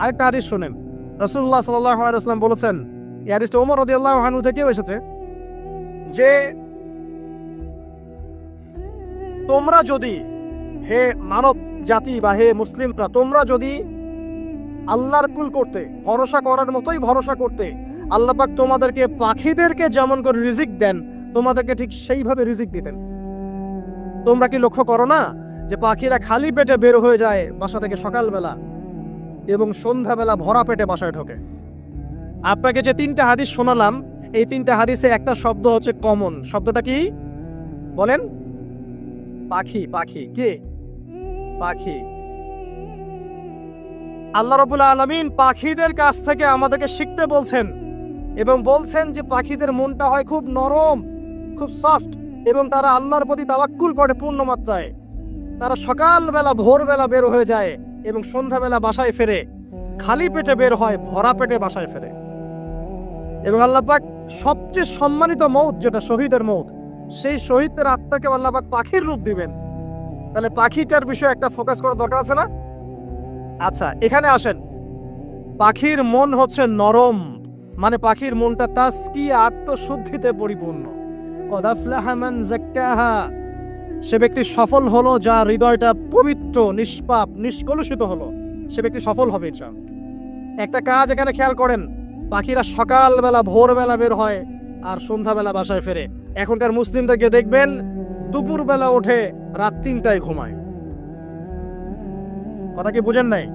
আরেকটা হাদিস শুনেন। রাসূলুল্লাহ সাল্লাল্লাহু আলাইহি ওয়াসাল্লাম বলেছেন, এই হাদিসটা ওমর রাদিয়াল্লাহু আনহু থেকেও এসেছে, যে তোমরা যদি, হে মানব জাতি বা হে মুসলিমরা, তোমরা যদি আল্লাহর কুল করতে, ভরসা করার মতোই ভরসা করতে, আল্লাহ পাক তোমাদেরকে পাখিদেরকে যেমন করে রিজিক দেন, তোমাদেরকে ঠিক সেইভাবে রিজিক দিতেন। তোমরা কি লক্ষ্য করো না যে পাখিরা খালি পেটে বের হয়ে যায় বাসা থেকে সকালবেলা এবং সন্ধ্যাবেলা ভরা পেটে বাসায় ঢোকে? আপনাকে যে তিনটা হাদিস শোনালাম, এই তিনটা হাদিসে একটা শব্দ হচ্ছে কমন। শব্দটা কি বলেন? পাখি। পাখি কি? পাখি। আল্লাহ রাব্বুল আলামিন পাখিদের কাছ থেকে আমাদেরকে শিখতে বলছেন এবং বলছেন যে পাখিদের মনটা হয় খুব নরম, খুব সফট, এবং তারা আল্লাহর প্রতি তাওয়াক্কুল করে পূর্ণ মাত্রায়। তারা সকালবেলা ভোরবেলা বের হয়ে যায় এবং সন্ধ্যাবেলা বাসায় ফেরে, খালি পেটে বের হয়, ভরা পেটে বাসায় ফেরে। এবং আল্লাহ পাক সবচেয়ে সম্মানিত মৌত, যেটা শহীদের মৌত, সেই শহীদদের আত্মাকে আল্লাহ পাক পাখির রূপ দিবেন। তাহলে পাখিটার বিষয়ে একটা ফোকাস করার দরকার আছে না? আচ্ছা, এখানে আসেন। পাখির মন হচ্ছে নরম, মানে পাখির মনটা তাসকিয়া, আত্মশুদ্ধিতে পরিপূর্ণ। কদ আফলাহা মান যাক্কাহা, সে ব্যক্তি সফল হলো যার হৃদয়টা পবিত্র, নিষ্পাপ, নিষ্কলুষিত হলো। সে ব্যক্তি সফল হবে ইনশাআল্লাহ। একটা কাজ এখানে খেয়াল করেন, পাখিরা সকালবেলা ভোরবেলা বের হয় আর সন্ধ্যাবেলা বাসায় ফেরে। এখনকার মুসলিমদেরকে দেখবেন দুপুরবেলা ওঠে, রাত 3টায় ঘুমায়। কথা কি বুঝেন নাই?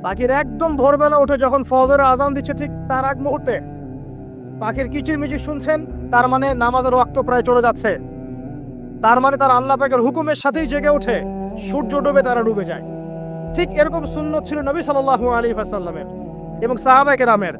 পাখির একদম ভোরবেলা উঠে যখন ফজরের আজান দিচ্ছে, ঠিক তার আগ মুহূর্তে পাখির কিচিরমিচির শুনছেন, তার মানে নামাজের ওয়াক্ত প্রায় চলে যাচ্ছে। তার মানে তার আল্লাহ পাকের হুকুমের সাথেই জেগে ওঠে, সূর্য ডুবে তারা ডুবে যায়। ঠিক এরকম সুন্নত ছিল নবী সাল্লাল্লাহু আলাইহি ওয়াসাল্লামের এবং সাহাবায়ে কেরামের।